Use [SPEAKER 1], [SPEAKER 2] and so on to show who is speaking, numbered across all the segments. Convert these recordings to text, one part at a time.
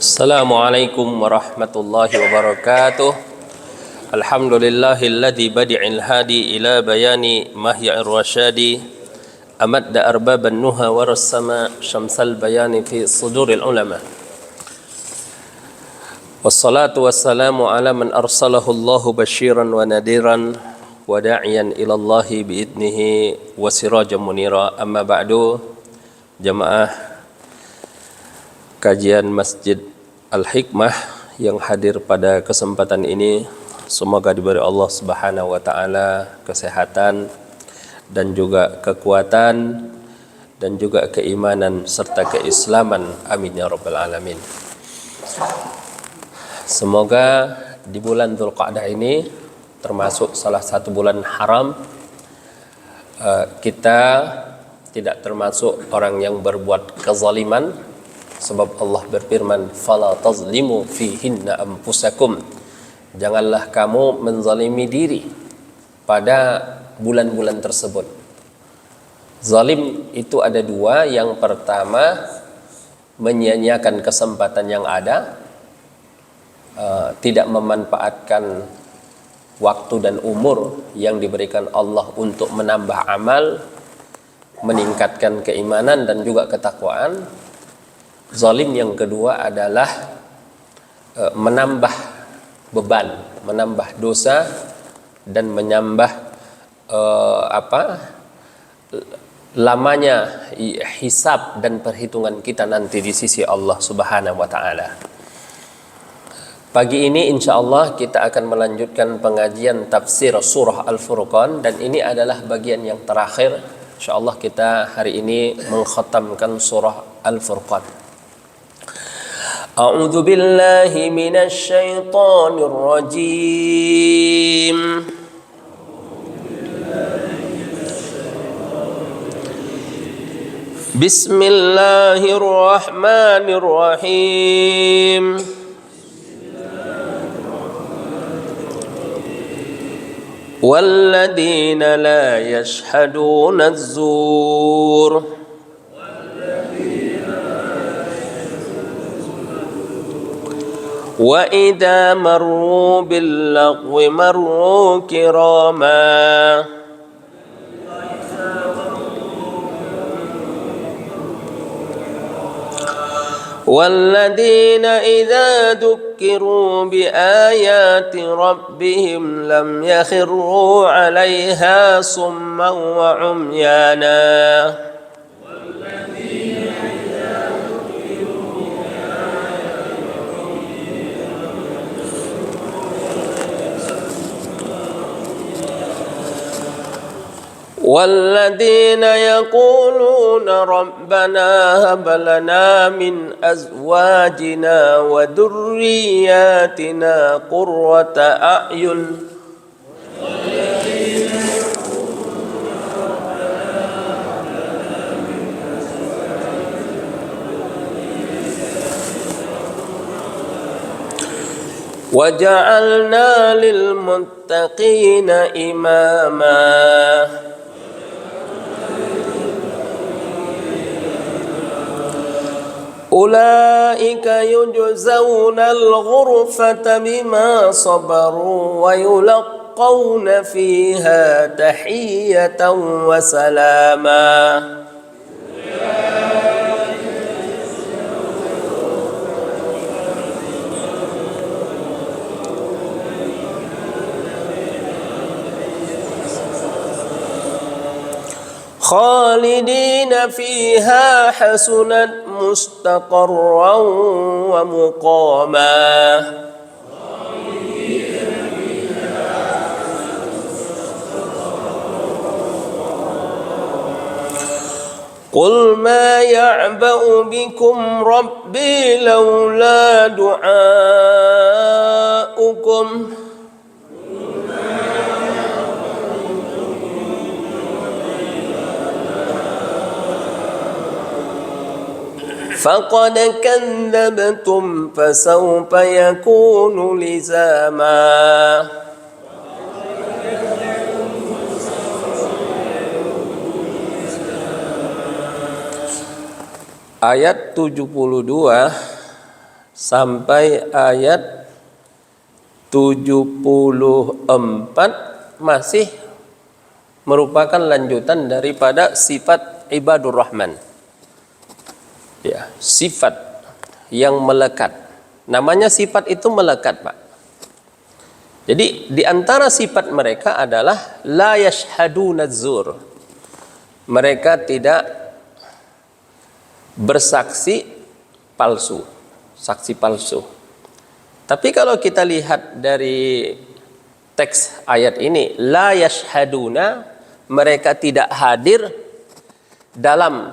[SPEAKER 1] Assalamualaikum warahmatullahi wabarakatuh. Alhamdulillahilladzi badi'il hadi ila bayani mahya'ir rasyadi amadda arbaban nuha warassama syamsal bayani fi suduril ulama. Wassalatu wassalamu ala man arsalahu Allahu basyiran wa nadiran wa da'iyan ila Allahi biidnihi wa sirajan munira. Amma ba'du, jamaah kajian Masjid Al-Hikmah yang hadir pada kesempatan ini, semoga diberi Allah Subhanahu wa taala kesehatan dan juga kekuatan dan juga keimanan serta keislaman, amin ya rabbal alamin. Semoga di bulan Dzulqa'dah ini termasuk salah satu bulan haram, kita tidak termasuk orang yang berbuat kezaliman. Sebab Allah berfirman, "Fala tazlimu fihinna anfusakum." Janganlah kamu menzalimi diri pada bulan-bulan tersebut. Zalim itu ada dua. Yang pertama, menyia-nyiakan kesempatan yang ada, tidak memanfaatkan waktu dan umur yang diberikan Allah untuk menambah amal, meningkatkan keimanan dan juga ketakwaan. Zalim yang kedua adalah menambah beban, menambah dosa dan menambah lamanya hisab dan perhitungan kita nanti di sisi Allah Subhanahu wa taala. Pagi ini insyaallah kita akan melanjutkan pengajian tafsir surah Al-Furqan, dan ini adalah bagian yang terakhir. Insyaallah kita hari ini mengkhatamkan surah Al-Furqan. A'udzu billahi minasy syaithanir rajim. Bismillahirrahmanirrahim. Walladzina la yashhaduna az-zur wa idza marru bil lagwi marru kirama walladzina idza dzukkiru bi ayati rabbihim lam yakhirru 'alaiha summan wa 'umyana والذين يقولون ربنا هب لنا من أزواجنا وذرياتنا قرة أعين وجعلنا للمتقين إماما أولئك يجزون الغرفة بما صبروا ويلقون فيها تحية وسلاما خالدين فيها حسنت مستقرا ومقاما قل ما يعبأ بكم ربي لولا دعاؤكم فقد كذبتم فسوف يكون لزاما Ayat 72 sampai ayat 74 masih merupakan lanjutan daripada sifat ibadur rahman. Ya, sifat yang melekat. Namanya sifat itu melekat, Pak. Jadi di antara sifat mereka adalah la yashhaduna zur. Mereka tidak bersaksi palsu, saksi palsu. Tapi kalau kita lihat dari teks ayat ini, la yashhaduna, mereka tidak hadir dalam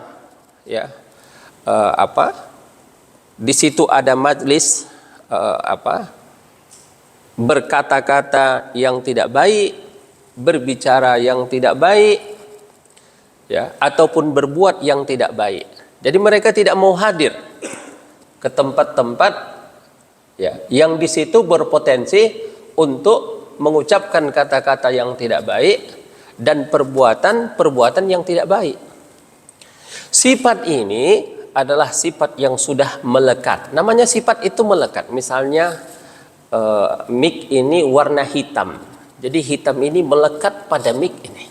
[SPEAKER 1] di situ ada majlis berkata-kata yang tidak baik, berbicara yang tidak baik, ataupun berbuat yang tidak baik. Jadi mereka tidak mau hadir ke tempat-tempat yang di situ berpotensi untuk mengucapkan kata-kata yang tidak baik dan perbuatan yang tidak baik. Sifat ini adalah sifat yang sudah melekat. Namanya sifat itu melekat. Misalnya mic ini warna hitam. Jadi hitam ini melekat pada mic ini.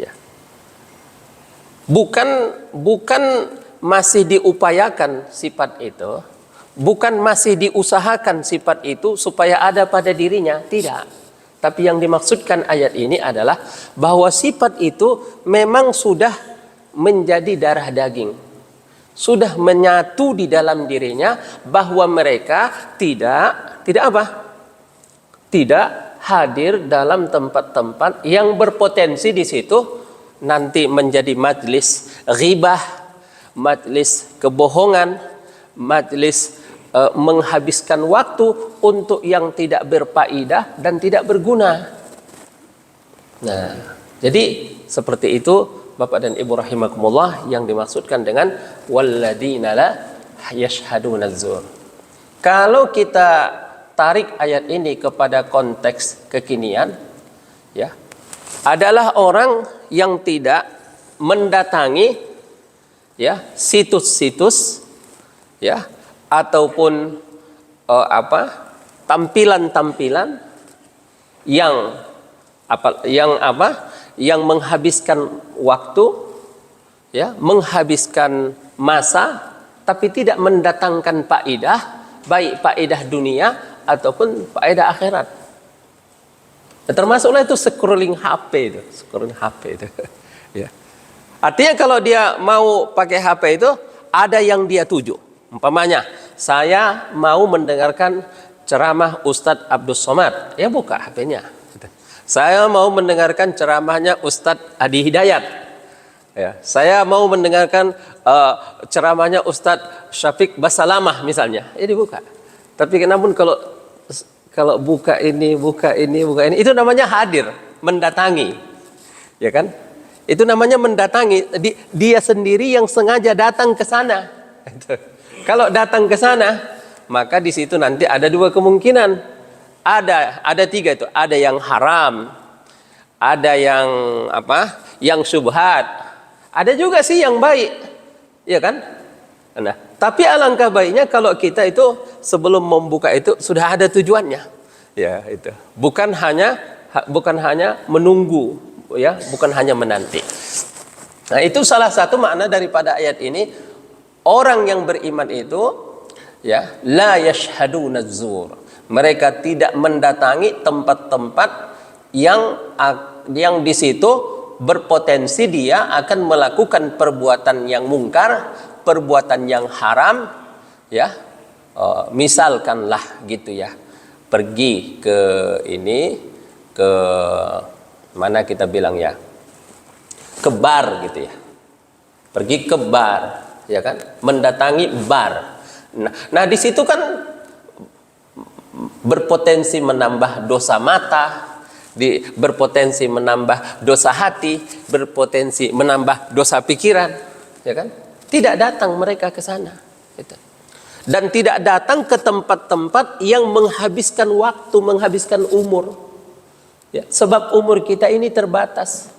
[SPEAKER 1] Ya. Bukan masih diupayakan sifat itu, bukan masih diusahakan sifat itu supaya ada pada dirinya, tidak. Tapi yang dimaksudkan ayat ini adalah bahwa sifat itu memang sudah menjadi darah daging, sudah menyatu di dalam dirinya, bahwa mereka tidak hadir dalam tempat-tempat yang berpotensi di situ nanti menjadi majlis ghibah, majlis kebohongan, majlis menghabiskan waktu untuk yang tidak berfaedah dan tidak berguna. Nah, jadi seperti itu Bapak dan Ibu rahimakumullah yang dimaksudkan dengan walladzina la yashhaduna zur. Kalau kita tarik ayat ini kepada konteks kekinian, adalah orang yang tidak mendatangi situs-situs ataupun tampilan-tampilan yang menghabiskan waktu, menghabiskan masa, tapi tidak mendatangkan faedah, baik faedah dunia ataupun faedah akhirat. Termasuklah itu scrolling HP itu. Artinya kalau dia mau pakai HP itu ada yang dia tuju. Umpamanya, saya mau mendengarkan ceramah Ustadz Abdus Somad, buka HP-nya. Saya mau mendengarkan ceramahnya Ustadz Adi Hidayat. Saya mau mendengarkan ceramahnya Ustadz Syafiq Basalamah misalnya, dibuka. Tapi namun kalau buka ini, itu namanya hadir, mendatangi, Itu namanya mendatangi. Dia sendiri yang sengaja datang ke sana. Kalau datang ke sana, maka di situ nanti ada dua kemungkinan. Ada tiga itu. Ada yang haram, ada yang syubhat, ada juga sih yang baik, Nah, tapi alangkah baiknya kalau kita itu sebelum membuka itu sudah ada tujuannya, itu. Bukan hanya menunggu, bukan hanya menanti. Nah, itu salah satu makna daripada ayat ini. Orang yang beriman itu la yashhaduna zur. Mereka tidak mendatangi tempat-tempat yang di situ berpotensi dia akan melakukan perbuatan yang mungkar, perbuatan yang haram, misalkanlah gitu pergi ke mana kita bilang ke bar gitu pergi ke bar, mendatangi bar. Nah di situ kan berpotensi menambah dosa mata, berpotensi menambah dosa hati, berpotensi menambah dosa pikiran, Tidak datang mereka ke sana, Dan tidak datang ke tempat-tempat yang menghabiskan waktu, menghabiskan umur. Sebab umur kita ini terbatas.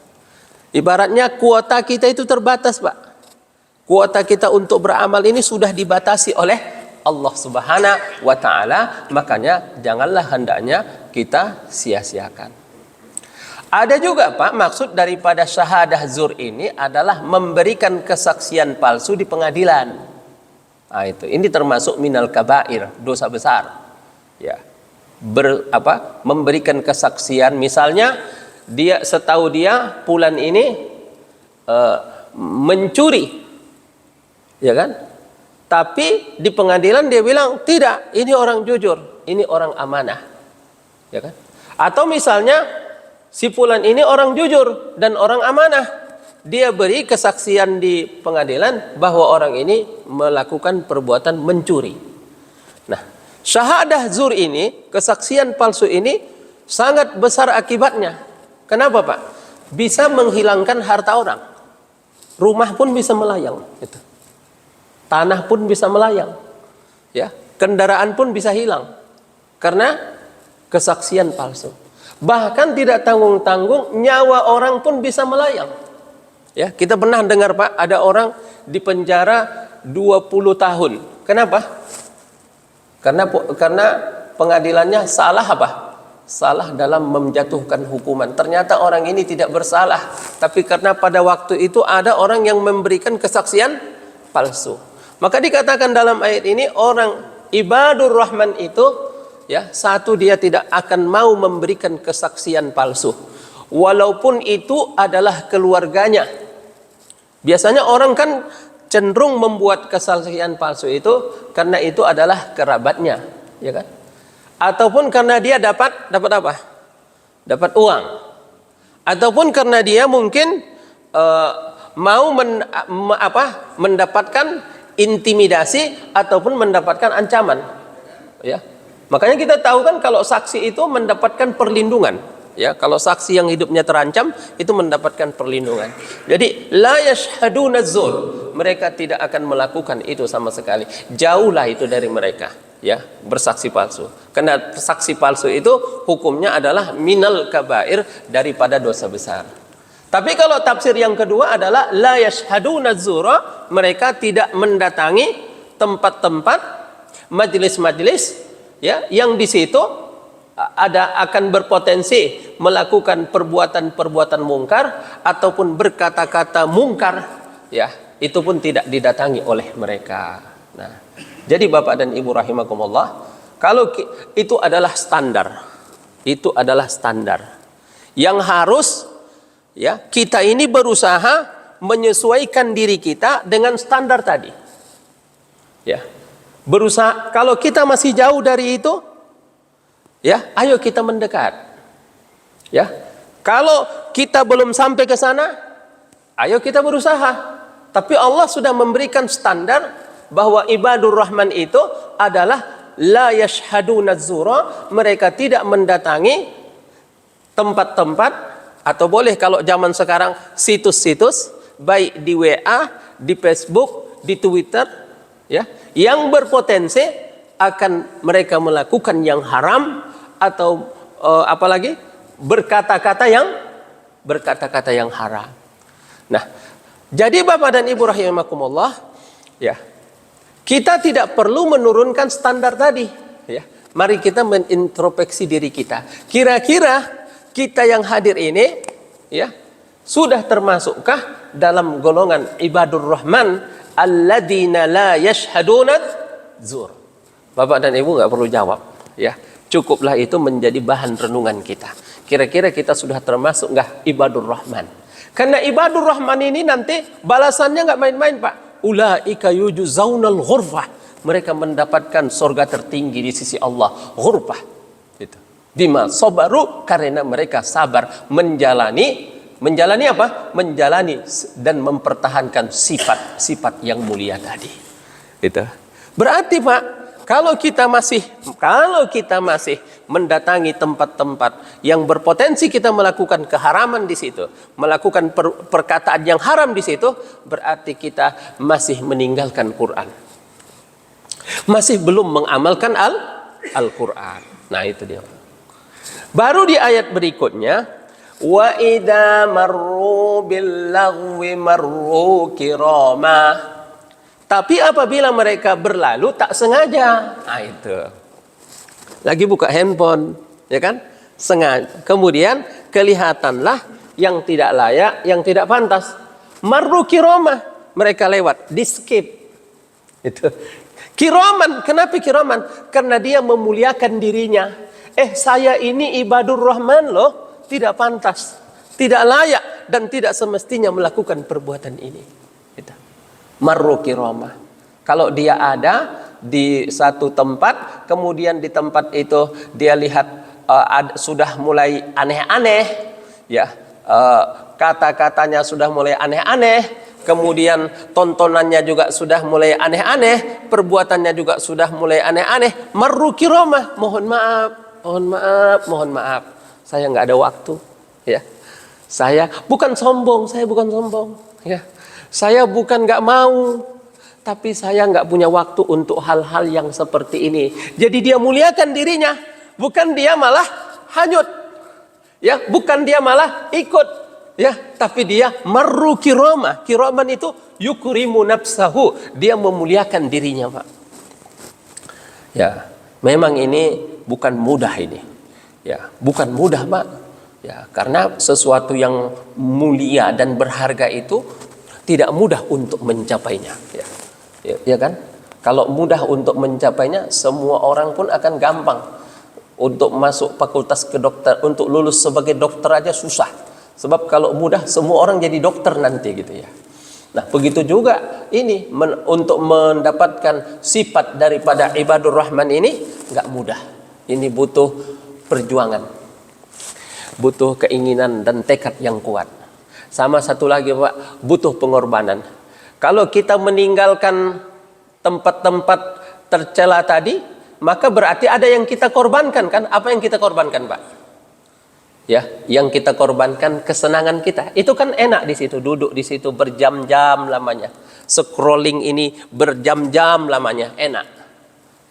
[SPEAKER 1] Ibaratnya kuota kita itu terbatas, Pak. Kuota kita untuk beramal ini sudah dibatasi oleh Allah Subhanahu wa taala, makanya janganlah hendaknya kita sia-siakan. Ada juga Pak, maksud daripada syahadah zur ini adalah memberikan kesaksian palsu di pengadilan. Nah, ini termasuk minal kabair, dosa besar. Ya. Memberikan kesaksian, misalnya dia setahu dia fulan ini mencuri. Ya kan? Tapi di pengadilan dia bilang tidak, ini orang jujur, ini orang amanah. Ya kan? Atau misalnya si fulan ini orang jujur dan orang amanah. Dia beri kesaksian di pengadilan bahwa orang ini melakukan perbuatan mencuri. Nah, syahadah zur ini, kesaksian palsu ini sangat besar akibatnya. Kenapa Pak? Bisa menghilangkan harta orang. Rumah pun bisa melayang. Gitu. Tanah pun bisa melayang. Ya, kendaraan pun bisa hilang. Karena kesaksian palsu. Bahkan tidak tanggung-tanggung, nyawa orang pun bisa melayang. Ya, kita pernah dengar Pak, ada orang di penjara 20 tahun. Kenapa? Karena pengadilannya salah apa? Salah dalam menjatuhkan hukuman. Ternyata orang ini tidak bersalah, tapi karena pada waktu itu ada orang yang memberikan kesaksian palsu. Maka dikatakan dalam ayat ini, orang ibadur rahman itu, ya, satu, dia tidak akan mau memberikan kesaksian palsu, walaupun itu adalah keluarganya. Biasanya orang kan cenderung membuat kesaksian palsu itu karena itu adalah kerabatnya, ya kan? Ataupun karena dia dapat apa? Dapat uang. Ataupun karena dia mungkin mau mendapatkan intimidasi ataupun mendapatkan ancaman, ya. Makanya kita tahu kan kalau saksi itu mendapatkan perlindungan, ya. Kalau saksi yang hidupnya terancam itu mendapatkan perlindungan. Jadi la yashhaduna zur, mereka tidak akan melakukan itu sama sekali. Jauhlah itu dari mereka, ya, bersaksi palsu. Karena saksi palsu itu hukumnya adalah minal kabair, daripada dosa besar. Tapi kalau tafsir yang kedua adalah la yashhaduna zura, mereka tidak mendatangi tempat-tempat majelis-majelis, ya, yang di situ akan berpotensi melakukan perbuatan-perbuatan mungkar ataupun berkata-kata mungkar, ya, itu pun tidak didatangi oleh mereka. Nah, jadi Bapak dan Ibu rahimakumullah, kalau itu adalah standar. Itu adalah standar yang harus, ya, kita ini berusaha menyesuaikan diri kita dengan standar tadi. Ya. Berusaha, kalau kita masih jauh dari itu, ya, ayo kita mendekat. Ya. Kalau kita belum sampai ke sana, ayo kita berusaha. Tapi Allah sudah memberikan standar bahwa ibadur rahman itu adalah la yashhaduna zura, mereka tidak mendatangi tempat-tempat, atau boleh kalau zaman sekarang situs-situs, baik di WA, di Facebook, di Twitter, ya, yang berpotensi akan mereka melakukan yang haram atau apalagi berkata-kata yang haram. Nah, jadi Bapak dan Ibu rahimakumullah, ya, kita tidak perlu menurunkan standar tadi, ya. Mari kita menintrospeksi diri kita. Kira-kira kita yang hadir ini, ya, sudah termasukkah dalam golongan ibadur rahman alladzina la yashhaduna zur? Bapak dan Ibu nggak perlu jawab, ya. Cukuplah itu menjadi bahan renungan kita. Kira-kira kita sudah termasuk nggak ibadur rahman? Karena ibadur rahman ini nanti balasannya nggak main-main Pak. Ulaika yujzaunal ghurfah. Mereka mendapatkan surga tertinggi di sisi Allah, ghurfah. Itu. Bima sabaru, karena mereka sabar menjalani apa? Menjalani dan mempertahankan sifat-sifat yang mulia tadi. Itu. Berarti Pak, kalau kita masih mendatangi tempat-tempat yang berpotensi kita melakukan keharaman di situ, melakukan perkataan yang haram di situ, berarti kita masih meninggalkan Quran. Masih belum mengamalkan Al-Quran. Nah, itu dia. Baru di ayat berikutnya, wa idza marru bil lagwi marru kirama. Tapi apabila mereka berlalu tak sengaja, nah itu. Lagi buka handphone, ya kan? Sengaja. Kemudian kelihatanlah yang tidak layak, yang tidak pantas. Marru kiromah, mereka lewat, di skip. Itu. Kiraman, kenapa kiraman? Karena dia memuliakan dirinya. Saya ini ibadur rahman loh, tidak pantas, tidak layak dan tidak semestinya melakukan perbuatan ini. Gitu. Marru kiromah. Kalau dia ada di satu tempat, kemudian di tempat itu dia lihat sudah mulai aneh-aneh, ya, kata-katanya sudah mulai aneh-aneh, kemudian tontonannya juga sudah mulai aneh-aneh, perbuatannya juga sudah mulai aneh-aneh. Marru kiromah, mohon maaf, saya nggak ada waktu, ya. Saya bukan sombong, ya. Saya bukan nggak mau, tapi saya nggak punya waktu untuk hal-hal yang seperti ini. Jadi dia muliakan dirinya, bukan dia malah hanyut, ya, bukan dia malah ikut, ya, tapi dia marru kiromah. Kiroman itu yukrimu nafsahu, dia memuliakan dirinya, Pak. Ya, memang ini bukan mudah ini, ya, bukan mudah, Pak. Ya, karena sesuatu yang mulia dan berharga itu tidak mudah untuk mencapainya, ya. Ya kan? Kalau mudah untuk mencapainya, semua orang pun akan gampang. Untuk masuk fakultas kedokter, untuk lulus sebagai dokter aja susah. Sebab kalau mudah, semua orang jadi dokter nanti, gitu ya. Nah, begitu juga ini untuk mendapatkan sifat daripada ibadur rahman ini nggak mudah. Ini butuh perjuangan, butuh keinginan dan tekad yang kuat. Sama satu lagi, Pak, butuh pengorbanan. Kalau kita meninggalkan tempat-tempat tercela tadi, maka berarti ada yang kita korbankan, kan? Apa yang kita korbankan, Pak? Ya, yang kita korbankan kesenangan kita. Itu kan enak di situ, duduk di situ berjam-jam lamanya. Scrolling ini berjam-jam lamanya, enak.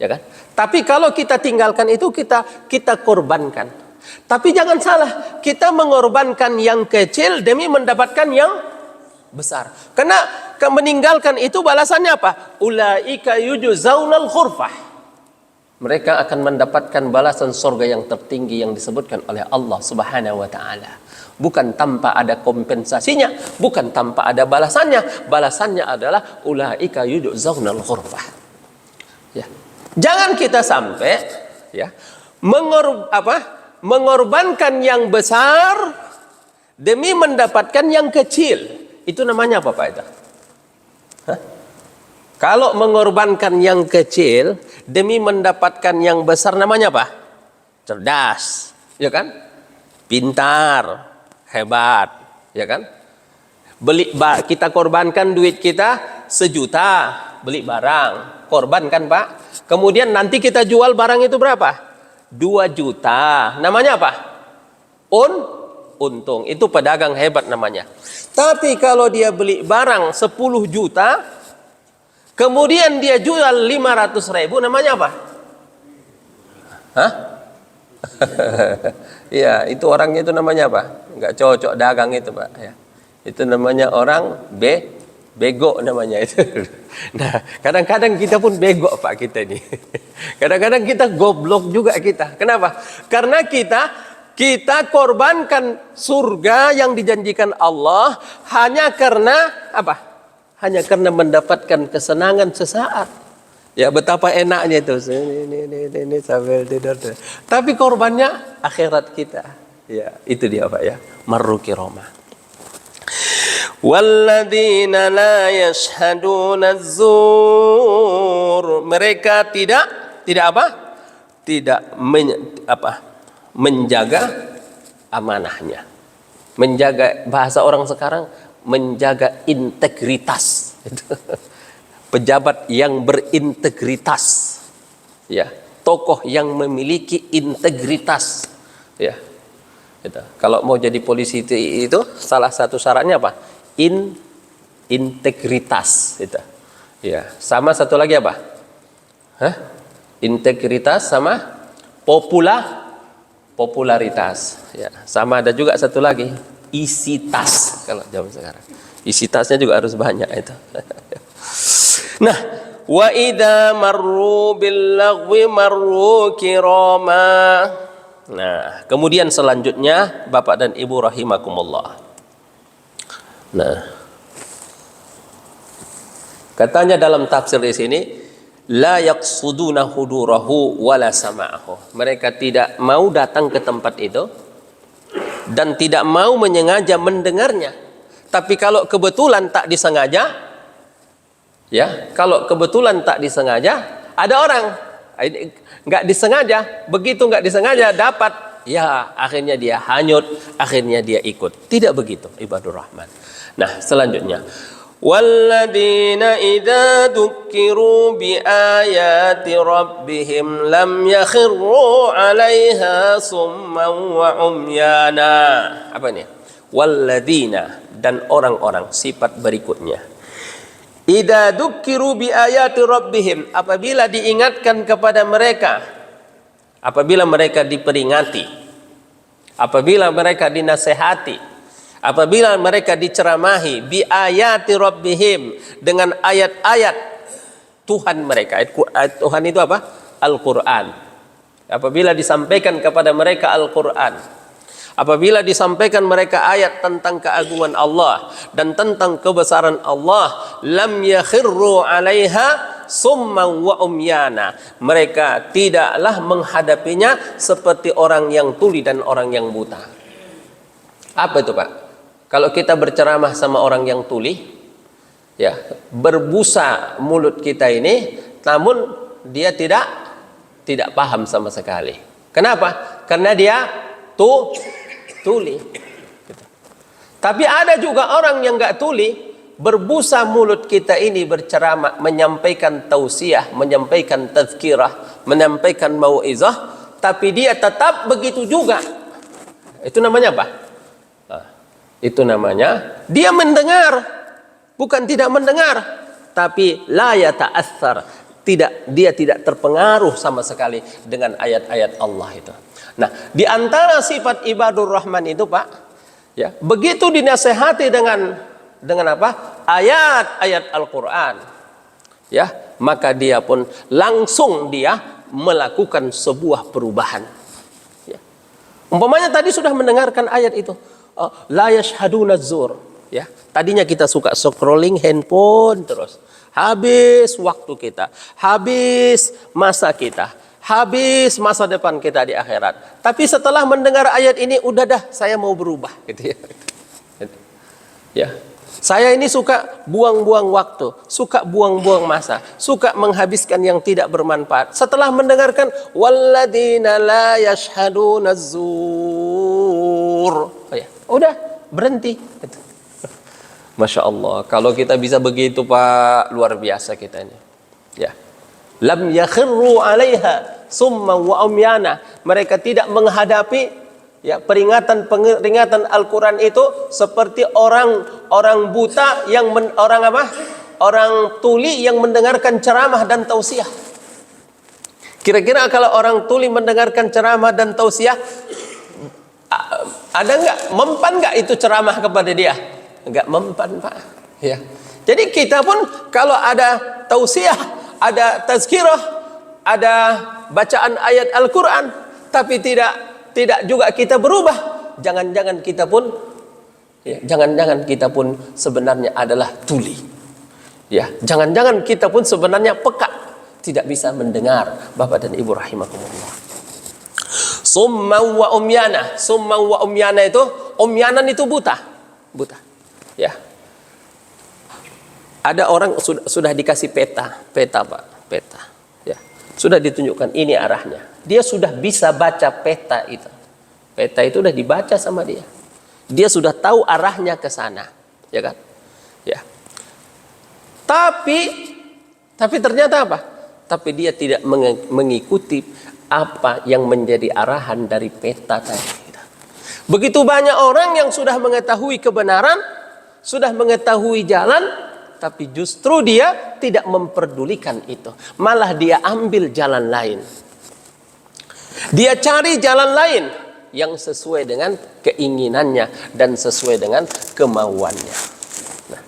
[SPEAKER 1] Ya kan? Tapi kalau kita tinggalkan itu, kita korbankan. Tapi jangan salah, kita mengorbankan yang kecil demi mendapatkan yang besar. Karena meninggalkan itu balasannya apa? Ulaika yujzaunal khurfah. Mereka akan mendapatkan balasan surga yang tertinggi yang disebutkan oleh Allah Subhanahu wa taala. Bukan tanpa ada kompensasinya, bukan tanpa ada balasannya. Balasannya adalah ulaika yujzaunal khurfah. Ya. Jangan kita sampai, ya, mengorbankan yang besar demi mendapatkan yang kecil. Itu namanya apa, Pak? Itu? Hah? Kalau mengorbankan yang kecil demi mendapatkan yang besar, namanya apa? Cerdas, ya kan? Pintar, hebat, ya kan? Kita korbankan duit kita 1 juta, beli barang, korbankan, Pak. Kemudian nanti kita jual barang itu berapa? 2 juta. Namanya apa? Untung. Itu pedagang hebat namanya. Tapi kalau dia beli barang 10 juta, kemudian dia jual 500.000, namanya apa? Hah? Ya, itu orangnya itu namanya apa? Nggak cocok dagang itu, Pak. Ya. Itu namanya orang bego namanya itu. Nah, kadang-kadang kita pun bego, Pak, kita ini. Kadang-kadang kita goblok juga kita. Kenapa? Karena kita korbankan surga yang dijanjikan Allah hanya karena apa? Hanya karena mendapatkan kesenangan sesaat. Ya, betapa enaknya itu. Ini sambil tidur. Tapi korbannya akhirat kita. Ya, itu dia, Pak, ya. Marru kiromah. Walladzina la yashhaduna az-zur. Mereka tidak apa? Tidak menjaga amanahnya. Menjaga, bahasa orang sekarang, menjaga integritas. Pejabat yang berintegritas, ya, tokoh yang memiliki integritas, ya. Kalau mau jadi polisi itu salah satu syaratnya apa? Integritas, itu. Ya, sama satu lagi apa? Integritas sama popularitas. Ya, sama ada juga satu lagi, isi tas kalau zaman sekarang. Isi tasnya juga harus banyak itu. Nah, wa idza marru bil lagwi marru kirama. Nah, kemudian selanjutnya Bapak dan Ibu rahimakumullah. Nah, katanya dalam tafsir di sini, la yaqsuduna hudurahu wala sama'ahu. Mereka tidak mau datang ke tempat itu dan tidak mau menyengaja mendengarnya. Tapi kalau kebetulan tak disengaja, ya, kalau kebetulan tak disengaja, ada orang nggak disengaja, begitu nggak disengaja dapat, ya akhirnya dia hanyut, akhirnya dia ikut. Tidak begitu ibadur rahman. Nah, selanjutnya, walladzina idza dzukkiru bi ayati rabbihim lam yakhirru 'alaiha summan wa umyana. Apa ini? Walladzina, dan orang-orang, sifat berikutnya. Idza dzukkiru bi ayati rabbihim, apabila diingatkan kepada mereka, apabila mereka diperingati, apabila mereka dinasehati, apabila mereka diceramahi bi ayati rabbihim, dengan ayat-ayat Tuhan mereka. Ayat Tuhan itu apa? Al-Qur'an. Apabila disampaikan kepada mereka Al-Qur'an, apabila disampaikan mereka ayat tentang keagungan Allah dan tentang kebesaran Allah, lam yakhirru 'alaiha summan wa umyana, mereka tidaklah menghadapinya seperti orang yang tuli dan orang yang buta. Apa itu, Pak? Kalau kita berceramah sama orang yang tuli, ya, berbusa mulut kita ini, namun dia tidak paham sama sekali. Kenapa? Karena dia tuli. Gitu. Tapi ada juga orang yang nggak tuli, berbusa mulut kita ini berceramah, menyampaikan tausiah, menyampaikan tazkirah, menyampaikan mau'izah, tapi dia tetap begitu juga. Itu namanya apa? Itu namanya dia mendengar, bukan tidak mendengar, tapi la yata'athar, dia tidak terpengaruh sama sekali dengan ayat-ayat Allah itu. Nah, di antara sifat ibadur rahman itu, Pak, ya, begitu dinasehati dengan apa? Ayat-ayat Al-Qur'an, ya, maka dia pun langsung dia melakukan sebuah perubahan. Ya. Umpamanya tadi sudah mendengarkan ayat itu, la yashhaduna zur, ya. Tadinya kita suka scrolling handphone terus. Habis waktu kita, habis masa kita, habis masa depan kita di akhirat. Tapi setelah mendengar ayat ini, udah dah, saya mau berubah, gitu ya. Ya. Saya ini suka buang-buang waktu, suka buang-buang masa, suka menghabiskan yang tidak bermanfaat. Setelah mendengarkan walladzina la yashhaduna zur, ya, udah berhenti. Masya Allah, kalau kita bisa begitu, Pak, luar biasa kita ini. Ya, lam yakhirru 'alaiha summa wa umyana, mereka tidak menghadapi, ya, peringatan Al-Quran itu seperti orang buta yang orang tuli yang mendengarkan ceramah dan tausiah. Kira-kira kalau orang tuli mendengarkan ceramah dan tausiah, ada nggak, mempan nggak itu ceramah kepada dia? Nggak mempan, Pak. Ya. Jadi kita pun kalau ada tausiah, ada tazkirah, ada bacaan ayat Al-Quran, tapi tidak juga kita berubah, jangan-jangan kita pun, ya, jangan-jangan kita pun sebenarnya adalah tuli. Ya, jangan-jangan kita pun sebenarnya peka, tidak bisa mendengar, Bapak dan Ibu rahimakumullah. Summa wa umyana. Summa wa umyana itu, umyanan itu buta. Ya. Ada orang sudah dikasih peta, Pak, peta. Ya. Sudah ditunjukkan ini arahnya. Dia sudah bisa baca peta itu. Peta itu sudah dibaca sama dia. Dia sudah tahu arahnya ke sana, ya kan? Ya. Tapi ternyata apa? Tapi dia tidak mengikuti apa yang menjadi arahan dari peta tadi. Begitu banyak orang yang sudah mengetahui kebenaran, sudah mengetahui jalan, tapi justru dia tidak memperdulikan itu. Malah dia ambil jalan lain. Dia cari jalan lain yang sesuai dengan keinginannya dan sesuai dengan kemauannya. Nah,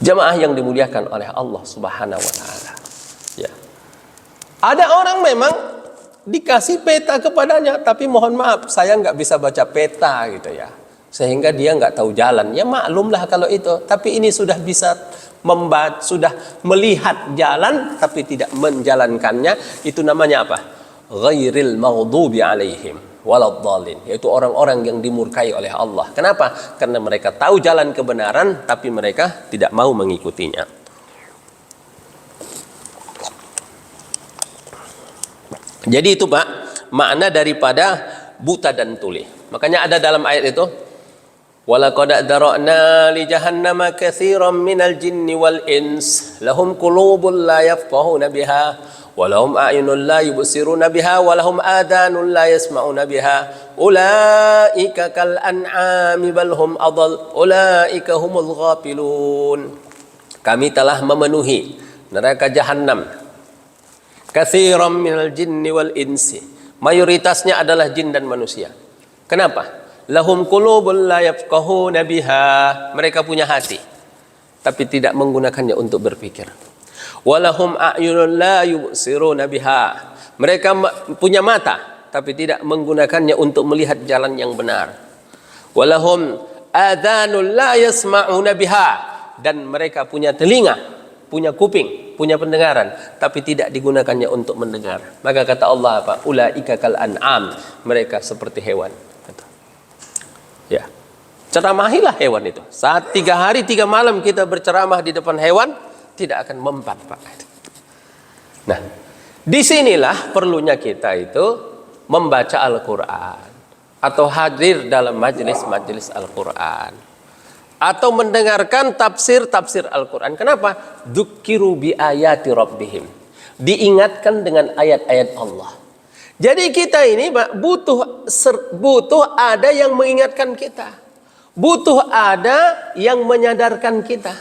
[SPEAKER 1] Jamaah yang dimuliakan oleh Allah Subhanahu wa taala. Ya. Ada orang memang dikasih peta kepadanya, tapi mohon maaf, saya nggak bisa baca peta gitu ya, sehingga dia nggak tahu jalan. Ya maklumlah kalau itu. Tapi ini sudah bisa membaca, sudah melihat jalan, tapi tidak menjalankannya. Itu namanya apa? Ghairil maghdubi alaihim waladhdallin, yaitu orang-orang yang dimurkai oleh Allah. Kenapa? Karena mereka tahu jalan kebenaran, tapi mereka tidak mau mengikutinya. Jadi itu Pak, makna daripada buta dan tuli. Makanya ada dalam ayat itu, walaqad dzara'na li jahannama katsiran minal jinni wal ins lahum qulubun la yafqahuna biha wa lahum a'yunun la yubsiruna biha wa lahum adhanun la yasma'una biha ulaika kal an'ami bal hum adall ulaika humul ghafilun. Kami telah memenuhi neraka jahanam katsiran minal jinni wal insi, mayoritasnya adalah jin dan manusia. Kenapa? Lahum qulubun la yafqahuna biha, mereka punya hati tapi tidak menggunakannya untuk berpikir. Walahum a'yunun la yubsiruna biha, mereka punya mata tapi tidak menggunakannya untuk melihat jalan yang benar. Walahum adhanun la yasma'una biha, dan mereka punya telinga, punya kuping, punya pendengaran, tapi tidak digunakannya untuk mendengar. Maka kata Allah apa? Ulaika kal an'am, mereka seperti hewan. Ya, ceramahilah hewan itu. Saat 3 hari 3 malam kita berceramah di depan hewan, tidak akan mempan, Pak. Nah, disinilah perlunya kita itu membaca Al-Quran atau hadir dalam majelis-majelis Al-Quran atau mendengarkan tafsir Al-Quran. Kenapa? Dzukiru bi ayati rabbihim, diingatkan dengan ayat-ayat Allah. Jadi kita ini butuh ada yang mengingatkan kita, butuh ada yang menyadarkan kita,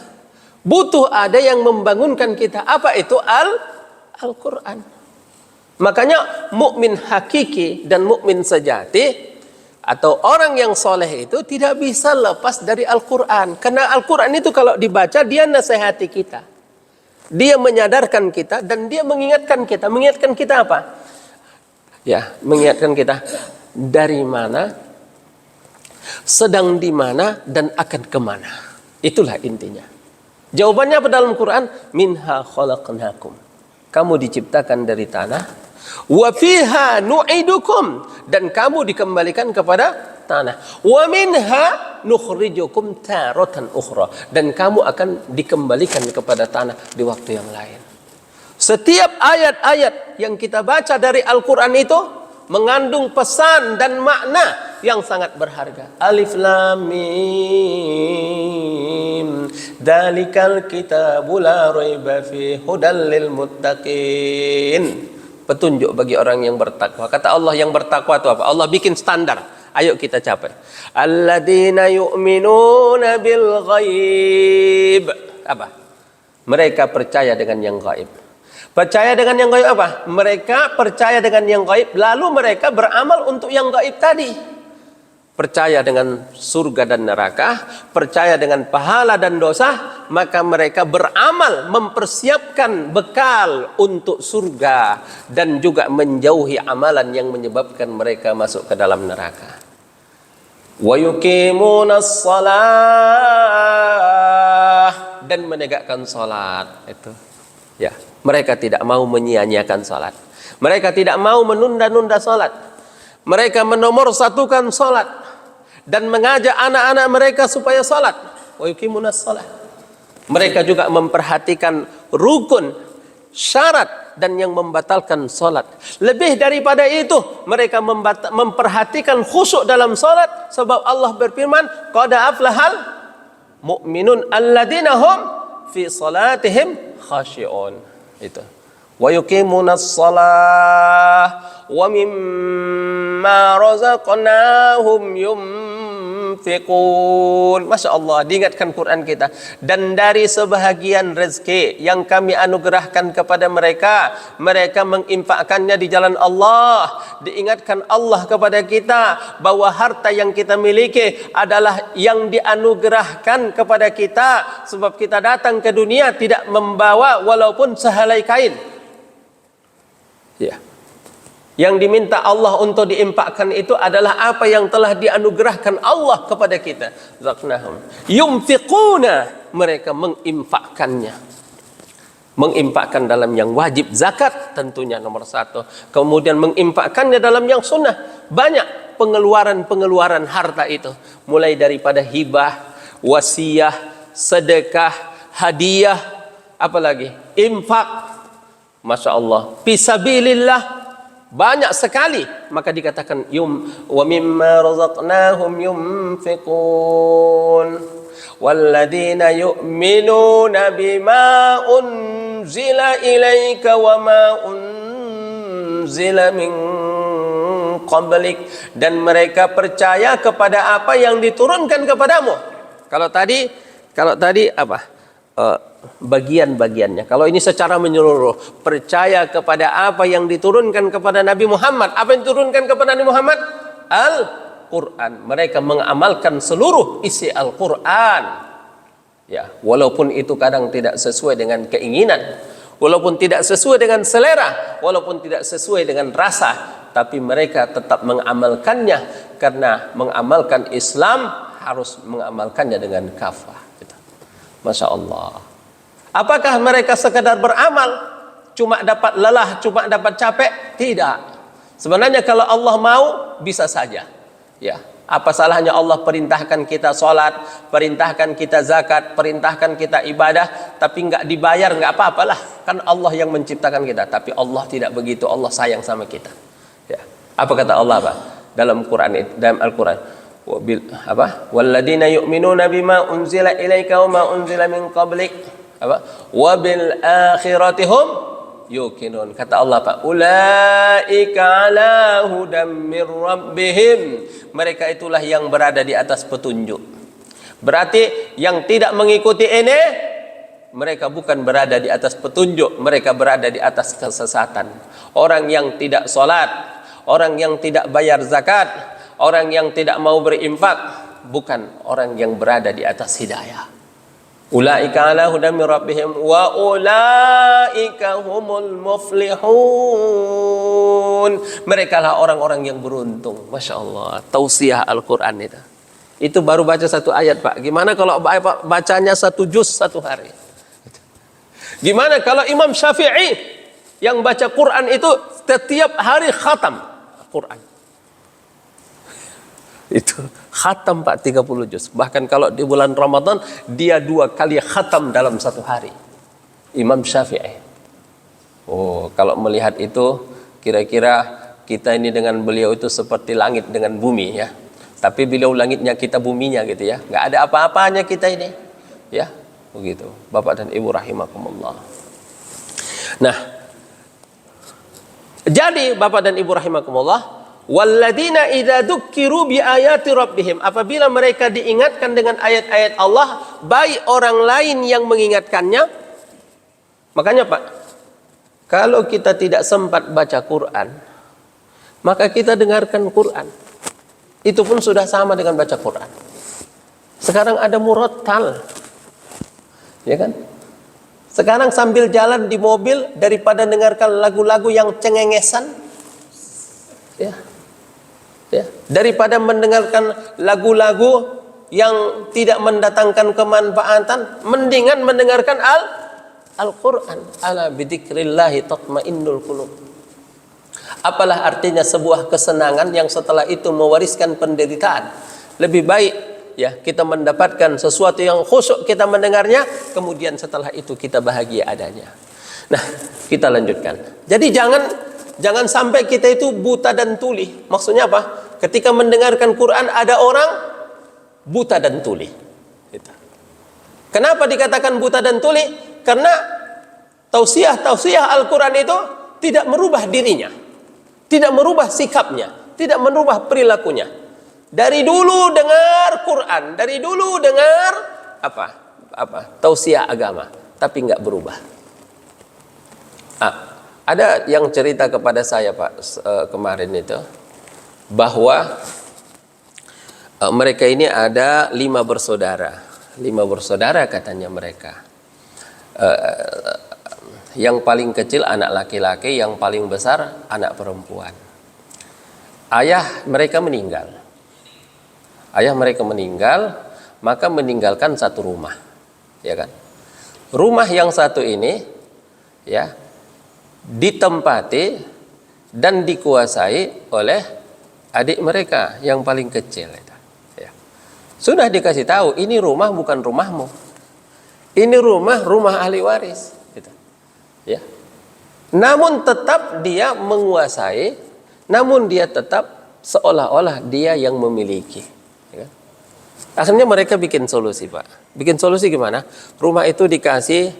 [SPEAKER 1] butuh ada yang membangunkan kita. Apa itu? Al-Quran. Makanya mukmin hakiki dan mukmin sejati atau orang yang soleh itu tidak bisa lepas dari Al-Quran. Karena Al-Quran itu kalau dibaca, dia nasihati kita, dia menyadarkan kita, dan dia mengingatkan kita. Mengingatkan kita apa? Ya, mengingatkan kita dari mana, sedang di mana, dan akan kemana. Itulah intinya. Jawabannya apa dalam Quran? Minha khalaqnakum, kamu diciptakan dari tanah. Wa fiha nu'idukum, dan kamu dikembalikan kepada tanah. Wa minha nukhrijukum taratan ukhra, dan kamu akan dikembalikan kepada tanah di waktu yang lain. Setiap ayat-ayat yang kita baca dari Al-Quran itu mengandung pesan dan makna yang sangat berharga. Alif Lam Mim, dzalikal kitabu la raiba fihi hudal lil muttaqin. Petunjuk bagi orang yang bertakwa. Kata Allah, yang bertakwa itu apa? Allah bikin standar. Ayo kita capai. Alladzina yu'minuna bil ghaib. Apa? Mereka percaya dengan yang gaib. Percaya dengan yang gaib apa? Mereka percaya dengan yang gaib, lalu mereka beramal untuk yang gaib tadi. Percaya dengan surga dan neraka, percaya dengan pahala dan dosa, maka mereka beramal mempersiapkan bekal untuk surga dan juga menjauhi amalan yang menyebabkan mereka masuk ke dalam neraka. Wa yuqimunas shalah, dan menegakkan salat. Itu ya, mereka tidak mau menyia-nyiakan salat. Mereka tidak mau menunda-nunda salat. Mereka menomorsatukan salat dan mengajak anak-anak mereka supaya salat. Wa yuqimunas shalah. Mereka juga memperhatikan rukun, syarat, dan yang membatalkan salat. Lebih daripada itu, mereka memperhatikan khusyuk dalam salat, sebab Allah berfirman, qad aflahal mu'minun alladzina hum fi salatihim khashi'un. Itu. Wa yuqimunas shalah wa mimma razaqnahum yunfiqun. yunfiqun. Masya Allah, diingatkan Quran kita. Dan dari sebahagian rezeki yang kami anugerahkan kepada mereka, mereka menginfakkannya di jalan Allah. Diingatkan Allah kepada kita bahwa harta yang kita miliki adalah yang dianugerahkan kepada kita, sebab kita datang ke dunia tidak membawa walaupun sehelai kain. Ya. Yang diminta Allah untuk diinfakkan itu adalah apa yang telah dianugerahkan Allah kepada kita. Zaknahum yunfiquna, mereka menginfakkannya. Menginfakkan dalam yang wajib, zakat tentunya nomor satu. Kemudian menginfakkannya dalam yang sunnah. Banyak pengeluaran-pengeluaran harta itu. Mulai daripada hibah, wasiyah, sedekah, hadiah, apalagi infak. Masya Allah, fisabilillah, banyak sekali. Maka dikatakan wa mimma razaqnahum yunfiqun walladzina yu'minuna bima unzila ilaika wa ma unzila min qablik, dan mereka percaya kepada apa yang diturunkan kepadamu. Kalau tadi apa? Bagian-bagiannya. Kalau ini secara menyeluruh, percaya kepada apa yang diturunkan kepada Nabi Muhammad. Apa yang diturunkan kepada Nabi Muhammad? Al-Quran. Mereka mengamalkan seluruh isi Al-Quran. Ya, walaupun itu kadang tidak sesuai dengan keinginan, walaupun tidak sesuai dengan selera, walaupun tidak sesuai dengan rasa, tapi mereka tetap mengamalkannya, karena mengamalkan Islam harus mengamalkannya dengan kafah. Masya Allah. Apakah mereka sekadar beramal, cuma dapat lelah, cuma dapat capek? Tidak. Sebenarnya kalau Allah mau, bisa saja. Ya, apa salahnya Allah perintahkan kita sholat, perintahkan kita zakat, perintahkan kita ibadah, tapi nggak dibayar, nggak apa-apalah. Kan Allah yang menciptakan kita. Tapi Allah tidak begitu. Allah sayang sama kita. Ya. Apa kata Allah apa? Dalam Al-Quran. Walladzina yu'minuna bima unzila ilaika wa ma unzila min qablik, wa bil akhirati hum yuqinun. Kata Allah apa? Ulaika ala hudam mir rabbihim, mereka itulah yang berada di atas petunjuk. Berarti yang tidak mengikuti ini, mereka bukan berada di atas petunjuk, mereka berada di atas kesesatan. Orang yang tidak sholat, orang yang tidak bayar zakat, orang yang tidak mau berinfak, bukan orang yang berada di atas hidayah. Ulaika ala hudam min rabbihim wa ulaika humul muflihun. Mereka lah orang-orang yang beruntung. Masya Allah, tausiah Al-Quran itu. Itu baru baca satu ayat, Pak. Gimana kalau bacanya satu juz satu hari? Gimana kalau Imam Syafi'i yang baca Quran itu setiap hari khatam Quran? Itu khatam Pak, 30 juz. Bahkan kalau di bulan Ramadan dia 2 kali khatam dalam satu hari. Imam Syafi'i. Oh, kalau melihat itu, kira-kira kita ini dengan beliau itu seperti langit dengan bumi ya. Tapi beliau langitnya, kita buminya gitu ya. Nggak ada apa-apanya kita ini. Ya, begitu. Bapak dan Ibu rahimakumullah. Nah, jadi Bapak dan Ibu rahimakumullah, walladzina idza dzukkiru bi ayati rabbihim, apabila mereka diingatkan dengan ayat-ayat Allah, baik orang lain yang mengingatkannya. Makanya Pak, kalau kita tidak sempat baca Quran, maka kita dengarkan Quran. Itu pun sudah sama dengan baca Quran. Sekarang ada murattal, ya kan? Sekarang sambil jalan di mobil, daripada dengarkan lagu-lagu yang cengengesan, ya, daripada mendengarkan lagu-lagu yang tidak mendatangkan kemanfaatan, mendingan mendengarkan Al-Quran. Ala bidzikrillahi tatmainnul qulub. Apalah artinya sebuah kesenangan yang setelah itu mewariskan penderitaan. Lebih baik ya kita mendapatkan sesuatu yang khusyuk kita mendengarnya, kemudian setelah itu kita bahagia adanya. Nah, kita lanjutkan. Jadi jangan sampai kita itu buta dan tuli. Maksudnya apa? Ketika mendengarkan Quran ada orang buta dan tuli. Kenapa dikatakan buta dan tuli? Karena tausiah Al-Quran itu tidak merubah dirinya, tidak merubah sikapnya, tidak merubah perilakunya. Dari dulu dengar Quran, dari dulu dengar tausiah agama, tapi nggak berubah. Ada yang cerita kepada saya Pak kemarin itu, bahwa mereka ini ada 5 bersaudara. 5 bersaudara katanya mereka. Yang paling kecil anak laki-laki, yang paling besar anak perempuan. Ayah mereka meninggal. Ayah mereka meninggal, maka meninggalkan satu rumah, ya kan? Rumah yang satu ini, ya, ditempati dan dikuasai oleh adik mereka yang paling kecil. Ya. Sudah dikasih tahu, ini rumah bukan rumahmu, ini rumah ahli waris. Gitu. Ya. Namun tetap dia menguasai, namun dia tetap seolah-olah dia yang memiliki. Ya. Akhirnya mereka bikin solusi Pak. Bikin solusi gimana? Rumah itu dikasih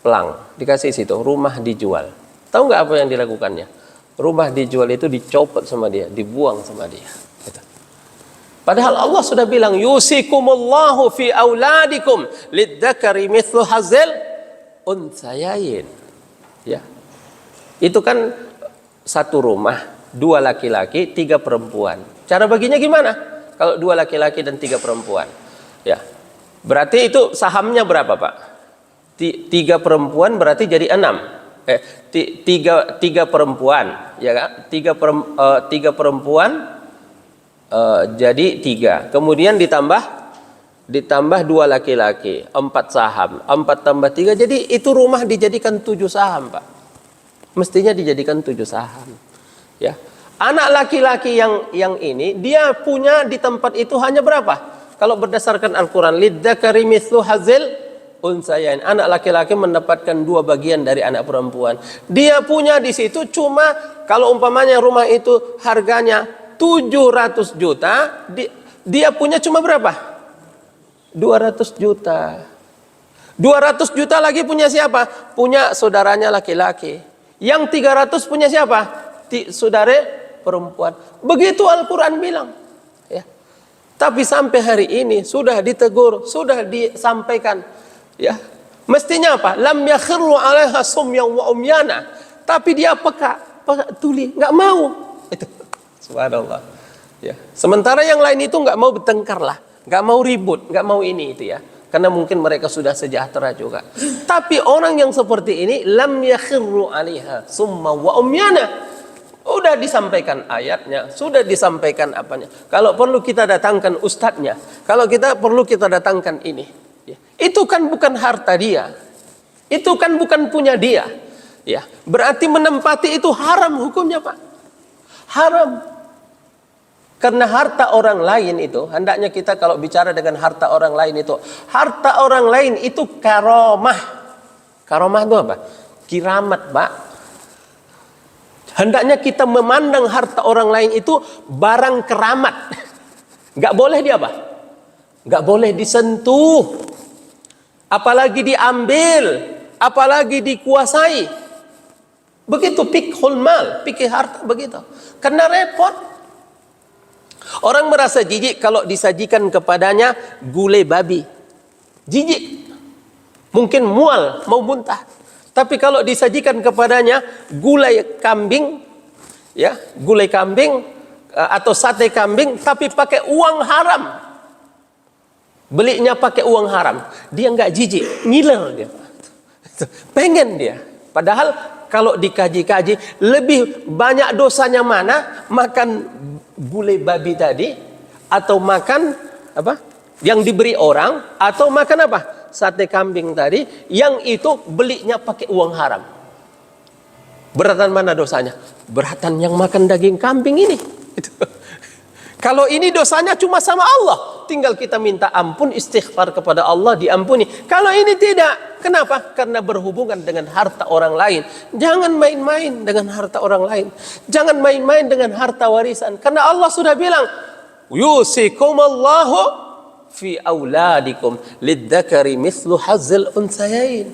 [SPEAKER 1] pelang, dikasih situ, rumah dijual. Tahu nggak apa yang dilakukannya? Rumah dijual itu dicopot sama dia, dibuang sama dia. Gitu. Padahal Allah sudah bilang, yusikumullahu fi auladikum lidzakari mithlu hazzil untsayain. Ya. Itu kan satu rumah, 2 laki-laki, 3 perempuan. Cara baginya gimana? Kalau 2 laki-laki dan 3 perempuan. Ya. Berarti itu sahamnya berapa, Pak? 3 perempuan berarti jadi 6. Tiga perempuan, ya kan? Tiga perempuan jadi 3. Kemudian ditambah 2 laki-laki, 4 saham. 4 tambah 3, jadi itu rumah dijadikan 7 saham, Pak. Mestinya dijadikan 7 saham. Ya. Anak laki-laki yang ini dia punya di tempat itu hanya berapa? Kalau berdasarkan Al-Quran, lidzakari mithlu hazzil untsayain. Anak laki-laki mendapatkan 2 bagian dari anak perempuan. Dia punya di situ cuma, kalau umpamanya rumah itu harganya 700 juta, dia punya cuma berapa? 200 juta. 200 juta lagi punya siapa? Punya saudaranya laki-laki. Yang 300 punya siapa? Saudara perempuan. Begitu Al-Quran bilang. Ya. Tapi sampai hari ini sudah ditegur, sudah disampaikan. Ya, mestinya apa? Lam yakhirru 'alaiha sumyan wa umyana. Tapi dia peka tuli, nggak mau. Itu subhanallah. Ya. Sementara yang lain itu nggak mau bertengkar lah, nggak mau ribut, nggak mau ini itu ya. Karena mungkin mereka sudah sejahtera juga. Tapi orang yang seperti ini lam yakhirru 'alaiha summan wa umyana. Sudah disampaikan ayatnya, sudah disampaikan apanya. Kalau perlu kita datangkan ustadznya, kalau kita perlu kita datangkan ini. Ya. Itu kan bukan harta dia, itu kan bukan punya dia. Ya. Berarti menempati itu haram hukumnya Pak, haram. Karena harta orang lain itu, hendaknya kita kalau bicara dengan harta orang lain itu, harta orang lain itu karomah. Karomah itu apa? Kiramat Pak. Hendaknya kita memandang harta orang lain itu barang keramat. Gak boleh dia apa? Gak boleh disentuh. Apalagi diambil. Apalagi dikuasai. Begitu fiqhul mal. Fikih harta begitu. Karena repot. Orang merasa jijik kalau disajikan kepadanya gulai babi. Jijik. Mungkin mual, mau muntah. Tapi kalau disajikan kepadanya gulai kambing, ya, gulai kambing atau sate kambing, tapi pakai uang haram, belinya pakai uang haram, dia nggak jijik, ngiler dia, pengen dia. Padahal kalau dikaji-kaji lebih banyak dosanya mana? Makan gulai babi tadi, atau makan apa? Yang diberi orang, atau makan apa? Sate kambing tadi, yang itu belinya pakai uang haram. Beratan mana dosanya? Beratan yang makan daging kambing ini. Kalau ini dosanya cuma sama Allah, tinggal kita minta ampun, istighfar kepada Allah, diampuni. Kalau ini tidak, kenapa? Karena berhubungan dengan harta orang lain. Jangan main-main dengan harta orang lain. Jangan main-main dengan harta warisan. Karena Allah sudah bilang, yusikumullahu fi auladikum lidzakari mithlu hazzil untsayain.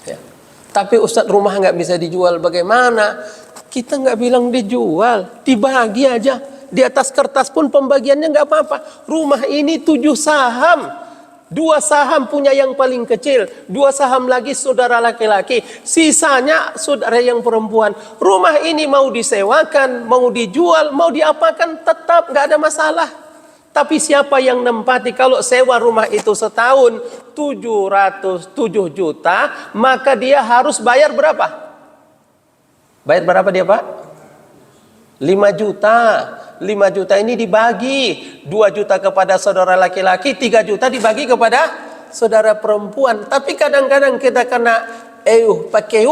[SPEAKER 1] Ya. Tapi Ustadz, rumah nggak bisa dijual, bagaimana? Kita nggak bilang dijual, dibagi aja. Di atas kertas pun pembagiannya nggak apa-apa. Rumah ini 7 saham. 2 saham punya yang paling kecil, 2 saham lagi saudara laki-laki, sisanya saudara yang perempuan. Rumah ini mau disewakan, mau dijual, mau diapakan, tetap nggak ada masalah. Tapi siapa yang nempati? Kalau sewa rumah itu setahun 707 juta, maka dia harus bayar berapa? Bayar berapa dia, Pak? 5 juta. 5 juta ini dibagi 2 juta kepada saudara laki-laki, 3 juta dibagi kepada saudara perempuan. Tapi kadang-kadang kita kena pakai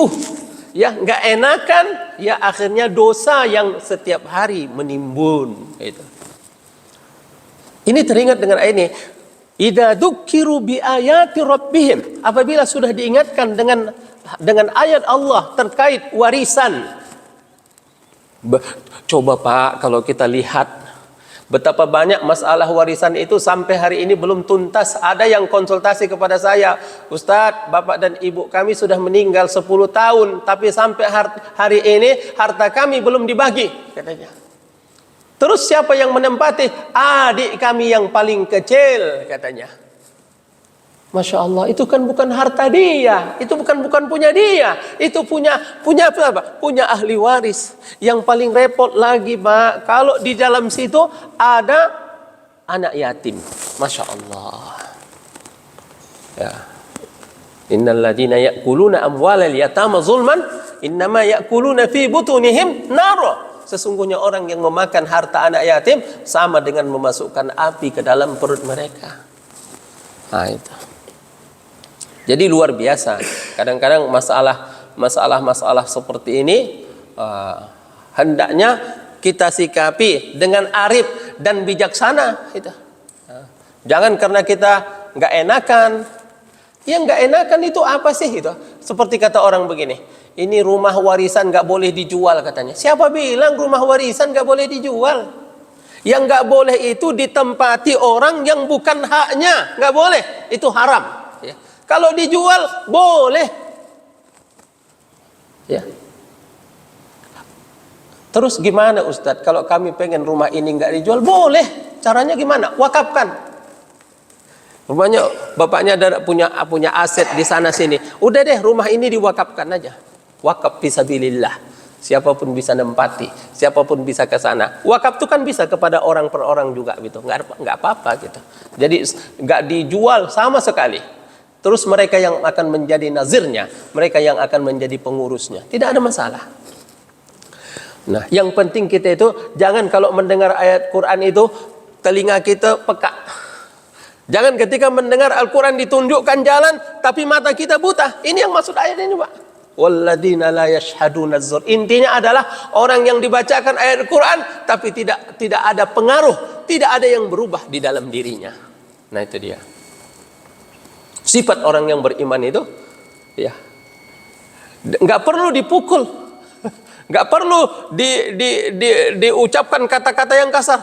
[SPEAKER 1] ya nggak enakan, ya akhirnya dosa yang setiap hari menimbun gitu. Ini teringat dengan ayat ini, idza dzukiru bi ayati rabbihim, apabila sudah diingatkan dengan ayat Allah terkait warisan. Coba Pak, kalau kita lihat betapa banyak masalah warisan itu sampai hari ini belum tuntas. Ada yang konsultasi kepada saya, Ustadz, bapak dan ibu kami sudah meninggal 10 tahun, tapi sampai hari ini harta kami belum dibagi, katanya. Terus siapa yang menempati? Adik kami yang paling kecil, katanya. Masya Allah, itu kan bukan harta dia, itu bukan punya dia, itu punya apa? Punya ahli waris. Yang paling repot lagi, Pak, kalau di dalam situ ada anak yatim. Masya Allah. Ya. Innal ladzina ya'kuluna amwalal yatama zulman innama ya'kuluna fi butunihim nar. Sesungguhnya orang yang memakan harta anak yatim sama dengan memasukkan api ke dalam perut mereka. Nah, itu. Jadi luar biasa. Kadang-kadang masalah seperti ini hendaknya kita sikapi dengan arif dan bijaksana. Gitu. Jangan karena kita nggak enakan. Yang nggak enakan itu apa sih? Gitu. Seperti kata orang begini, ini rumah warisan nggak boleh dijual katanya. Siapa bilang rumah warisan nggak boleh dijual? Yang nggak boleh itu ditempati orang yang bukan haknya. Nggak boleh. Itu haram. Ya. Kalau dijual boleh, ya. Terus gimana Ustadz? Kalau kami pengen rumah ini nggak dijual, boleh. Caranya gimana? Wakafkan. Rumahnya bapaknya ada punya aset di sana sini. Udah deh, rumah ini diwakafkan aja. Wakaf fisabilillah. Siapapun bisa nempati, siapapun bisa ke sana. Wakaf itu kan bisa kepada orang per orang juga gitu. Nggak apa-apa gitu. Jadi nggak dijual sama sekali. Terus mereka yang akan menjadi nazirnya, mereka yang akan menjadi pengurusnya. Tidak ada masalah. Nah, yang penting kita itu jangan kalau mendengar ayat Quran itu telinga kita peka. Jangan ketika mendengar Al-Quran ditunjukkan jalan, tapi mata kita buta. Ini yang maksud ayat ini, Pak. Walladzina la yashhaduna az-zur. Intinya adalah orang yang dibacakan ayat Quran, tapi tidak ada pengaruh, tidak ada yang berubah di dalam dirinya. Nah, itu dia. Sifat orang yang beriman itu, ya, nggak perlu dipukul, nggak perlu diucapkan kata-kata yang kasar,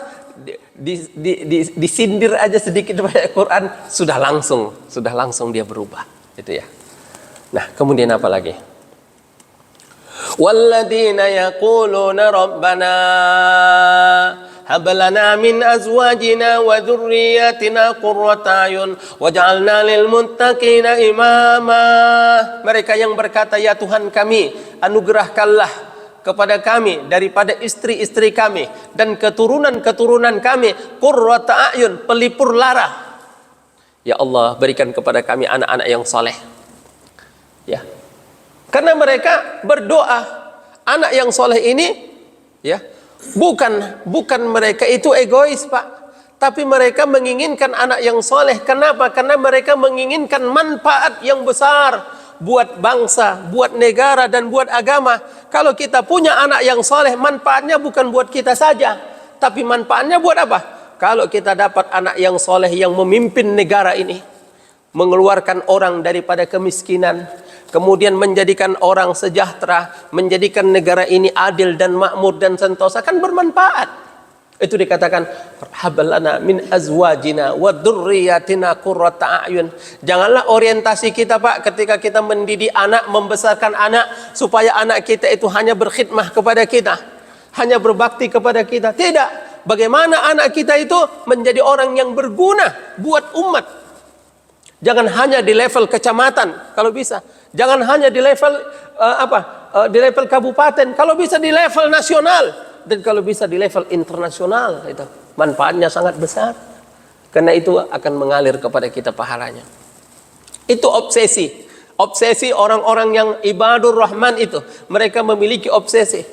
[SPEAKER 1] disindir aja sedikit baca Quran sudah langsung dia berubah, itu ya. Nah, kemudian apa lagi? Walladzina yaquluna rabbana hab lana min azwajina wa dzurriyyatina qurrata a'yun waj'alna lil muttaqina imama. Mereka yang berkata, ya Tuhan kami, anugerahkanlah kepada kami daripada istri-istri kami dan keturunan-keturunan kami qurrata a'yun, pelipur lara. Ya Allah, berikan kepada kami anak-anak yang saleh. Ya. Karena mereka berdoa, anak yang saleh ini, ya, bukan mereka itu egois, Pak, tapi mereka menginginkan anak yang soleh. Kenapa? Karena mereka menginginkan manfaat yang besar buat bangsa, buat negara, dan buat agama. Kalau kita punya anak yang soleh, manfaatnya bukan buat kita saja, tapi manfaatnya buat apa? Kalau kita dapat anak yang soleh yang memimpin negara ini, mengeluarkan orang daripada kemiskinan, kemudian menjadikan orang sejahtera, menjadikan negara ini adil dan makmur dan sentosa, kan bermanfaat. Itu dikatakan hablana min azwajina wa dzurriyyatina qurrata a'yun. Janganlah orientasi kita, Pak, ketika kita mendidik anak, membesarkan anak, supaya anak kita itu hanya berkhidmah kepada kita, hanya berbakti kepada kita. Tidak. bagaimana anak kita itu menjadi orang yang berguna buat umat. Jangan hanya di level kecamatan kalau bisa. Jangan hanya di level di level kabupaten, kalau bisa di level nasional, dan kalau bisa di level internasional. Itu manfaatnya sangat besar. Karena itu akan mengalir kepada kita pahalanya. Itu obsesi orang-orang yang ibadur rahman itu, mereka memiliki obsesi.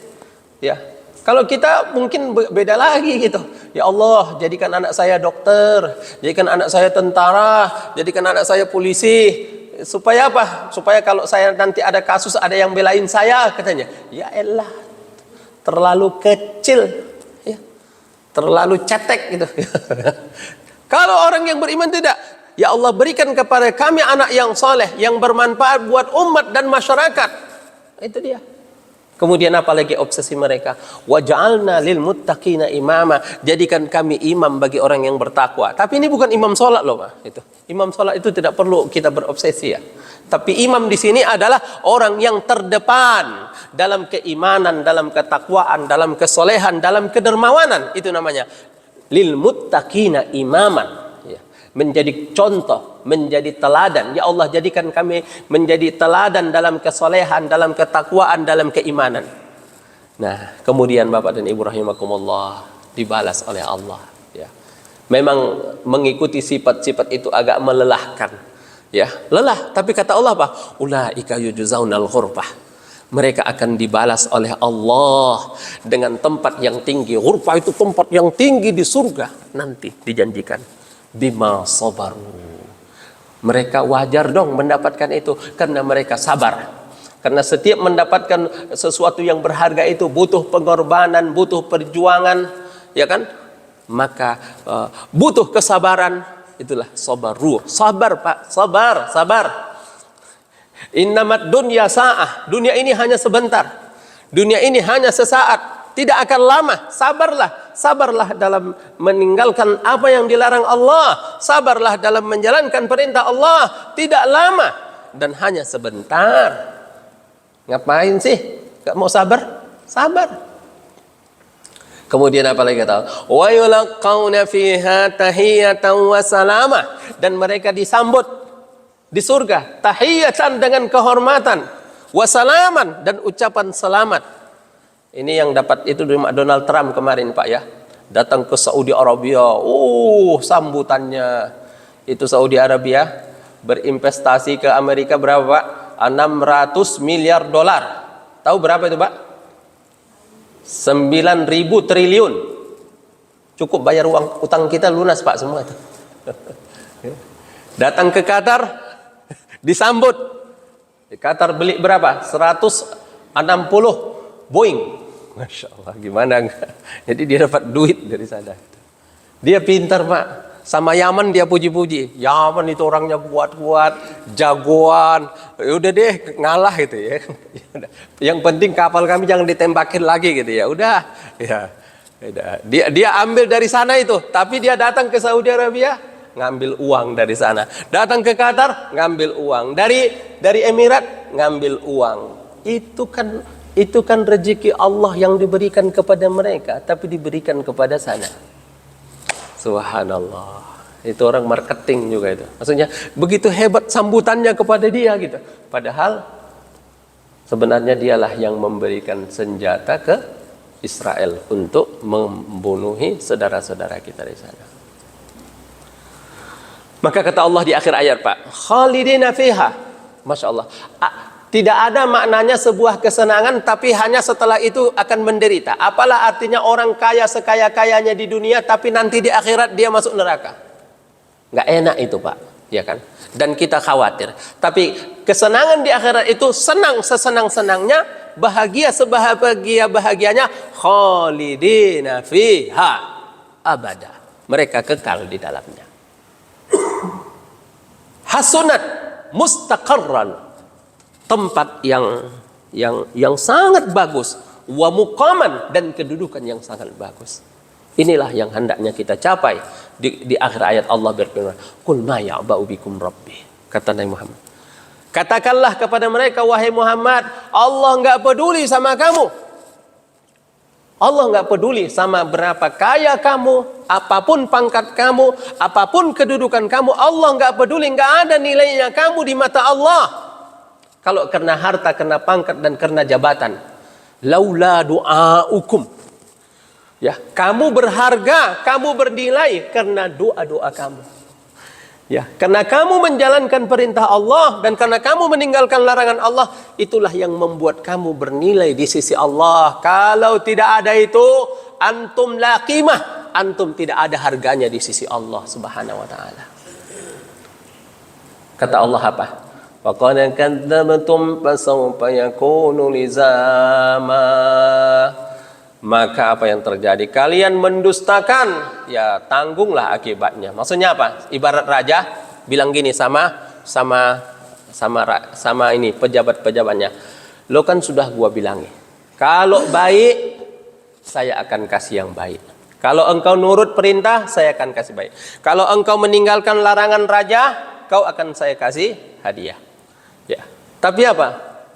[SPEAKER 1] Ya, kalau kita mungkin beda lagi gitu. Ya Allah, jadikan anak saya dokter, jadikan anak saya tentara, jadikan anak saya polisi. Supaya apa? Supaya kalau saya nanti ada kasus, ada yang belain saya, katanya. Ya elah, terlalu kecil, ya, terlalu cetek gitu. Kalau orang yang beriman tidak, ya Allah berikan kepada kami anak yang soleh, yang bermanfaat buat umat dan masyarakat. Itu dia. Kemudian apalagi obsesi mereka, waj'alna lil muttaqina imama, jadikan kami imam bagi orang yang bertakwa. Tapi ini bukan imam sholat loh, Pak. Itu imam sholat itu tidak perlu kita berobsesi ya. Tapi imam di sini adalah orang yang terdepan dalam keimanan, dalam ketakwaan, dalam kesolehan, dalam kedermawanan. Itu namanya lil muttaqina imaman. Menjadi contoh, menjadi teladan. Ya Allah, jadikan kami menjadi teladan dalam kesolehan, dalam ketakwaan, dalam keimanan. Nah, kemudian Bapak dan Ibu rahimakumullah, dibalas oleh Allah. Ya, memang mengikuti sifat-sifat itu agak melelahkan. Ya, lelah. Tapi kata Allah apa? Ulaika yujzaunal ghurfah. Mereka akan dibalas oleh Allah dengan tempat yang tinggi. Ghurfah itu tempat yang tinggi di surga nanti dijanjikan. Bima sabaru, mereka wajar dong mendapatkan itu karena mereka sabar. Karena setiap mendapatkan sesuatu yang berharga itu butuh pengorbanan, butuh perjuangan, ya kan? Maka butuh kesabaran. Itulah sabaru. Sabar Pak, sabar. Innamat dunya sa'ah. Dunia ini hanya sebentar. Dunia ini hanya sesaat, tidak akan lama. Sabarlah dalam meninggalkan apa yang dilarang Allah. Sabarlah dalam menjalankan perintah Allah. Tidak lama dan hanya sebentar. Ngapain sih? Gak mau sabar? Sabar. Kemudian apa lagi kata? Wa yulaqauna fiha tahiyatan wa salama, dan mereka disambut di surga tahiyatan dengan kehormatan, wa salaman dan ucapan selamat. Ini yang dapat itu dari Donald Trump kemarin Pak ya. Datang ke Saudi Arabia. Sambutannya. Itu Saudi Arabia berinvestasi ke Amerika berapa Pak? 600 miliar dolar. Tahu berapa itu Pak? 9.000 triliun. Cukup bayar uang utang kita lunas Pak semua itu. Datang ke Qatar, disambut. Di Qatar beli berapa? 160 Boeing. Masya Allah, gimana enggak? Jadi dia dapat duit dari sana. Dia pintar Pak. Sama Yaman dia puji-puji. Yaman itu orangnya kuat-kuat, jagoan. Udah deh ngalah gitu ya. Yang penting kapal kami jangan ditembakin lagi gitu ya. Udah. Ya. Dia ambil dari sana itu. Tapi dia datang ke Saudi Arabia, ngambil uang dari sana. Datang ke Qatar, ngambil uang. Dari Emirat, ngambil uang. Itu kan rezeki Allah yang diberikan kepada mereka, tapi diberikan kepada sana. Subhanallah. Itu orang marketing juga itu. Maksudnya begitu hebat sambutannya kepada dia gitu. Padahal sebenarnya dialah yang memberikan senjata ke Israel untuk membunuhi saudara-saudara kita di sana. Maka kata Allah di akhir ayat Pak, khalidina fiha. Masya Allah. Tidak ada maknanya sebuah kesenangan, tapi hanya setelah itu akan menderita. Apalah artinya orang kaya sekaya-kayanya di dunia, tapi nanti di akhirat dia masuk neraka? Nggak enak itu Pak, ya kan? Dan kita khawatir. Tapi kesenangan di akhirat itu senang sesenang-senangnya, bahagia sebahagia-bahagianya, khalidina fiha abada. Mereka kekal di dalamnya. Hasunat mustaqarran, tempat yang sangat bagus, wa muqaman, dan kedudukan yang sangat bagus. Inilah yang hendaknya kita capai. Di akhir ayat Allah berfirman, qul ma ya'ba'u bikum rabbi, kata Nabi Muhammad. Katakanlah kepada mereka, wahai Muhammad, Allah enggak peduli sama kamu. Allah nggak peduli sama berapa kaya kamu, apapun pangkat kamu, apapun kedudukan kamu, Allah nggak peduli, nggak ada nilainya kamu di mata Allah. Kalau karena harta, karena pangkat, dan karena jabatan. Laula du'aukum. Ya, kamu berharga, kamu bernilai karena doa-doa kamu. Ya, karena kamu menjalankan perintah Allah dan karena kamu meninggalkan larangan Allah, itulah yang membuat kamu bernilai di sisi Allah. Kalau tidak ada itu, antum la qimah, antum tidak ada harganya di sisi Allah Subhanahu wa taala. Kata Allah apa? Faqad kadzdzabtum fasawfa yakunu lizama. Maka apa yang terjadi? Kalian mendustakan, ya tanggunglah akibatnya. Maksudnya apa? Ibarat raja bilang gini sama ini pejabat-pejabatnya. Lo kan sudah gua bilangi, kalau baik saya akan kasih yang baik. Kalau engkau nurut perintah, saya akan kasih baik. Kalau engkau meninggalkan larangan raja, kau akan saya kasih hadiah. Ya. Tapi apa?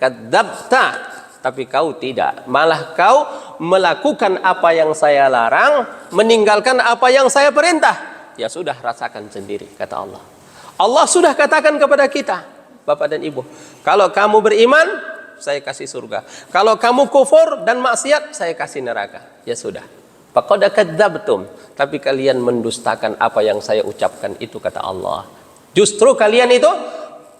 [SPEAKER 1] Kadzabta. Tapi kau tidak, malah kau melakukan apa yang saya larang, meninggalkan apa yang saya perintah. Ya sudah, rasakan sendiri, kata Allah. Allah sudah katakan kepada kita, Bapak dan Ibu, kalau kamu beriman, saya kasih surga. Kalau kamu kufur dan maksiat, saya kasih neraka. Ya sudah. Faqad kadzdzabtum, tapi kalian mendustakan apa yang saya ucapkan itu, kata Allah. Justru kalian itu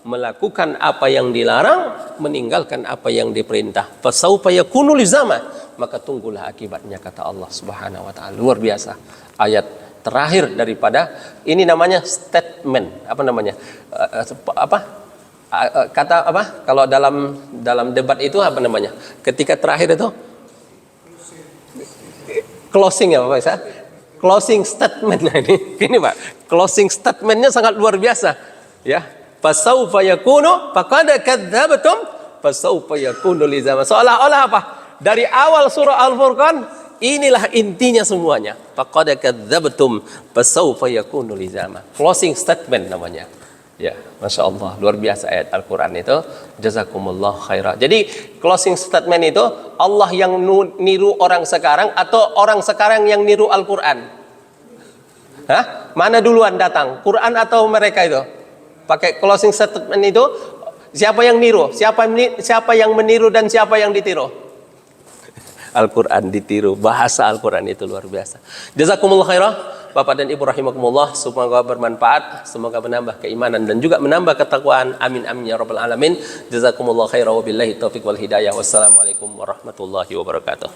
[SPEAKER 1] melakukan apa yang dilarang, meninggalkan apa yang diperintah. Fasaufa yakunu lizama, maka tunggulah akibatnya, kata Allah Subhanahu wa taala. Luar biasa. Ayat terakhir daripada ini namanya statement. Apa namanya? Kata apa? Kalau dalam debat itu apa namanya? Ketika terakhir itu closing ya Pak Isa? Closing statement. Nah ini Pak, closing statementnya sangat luar biasa. Ya. Fasaufa yakunu, faqad kadzdzabtum, fasaufa yakunu lizama. Seolah-olah apa? Dari awal surah Al-Furqan, inilah intinya semuanya. Faqad kadzdzabtum, fasaufa yakunu lizama. Closing statement namanya. Ya, Masya Allah, luar biasa ayat Al-Quran itu. Jazakumullah khairah. Jadi closing statement itu Allah yang niru orang sekarang atau orang sekarang yang niru Al-Quran? Hah? Mana duluan datang? Quran atau mereka itu? Pakai closing statement itu, siapa yang niru? Siapa yang meniru dan siapa yang ditiru? Al-Quran ditiru. Bahasa Al-Quran itu luar biasa. Jazakumullah khairah. Bapak dan Ibu rahimakumullah, semoga bermanfaat, semoga menambah keimanan dan juga menambah ketakwaan. Amin amin ya rabbal alamin. Jazakumullah khairah, wabillahi taufiq wal hidayah. Wassalamualaikum warahmatullahi wabarakatuh.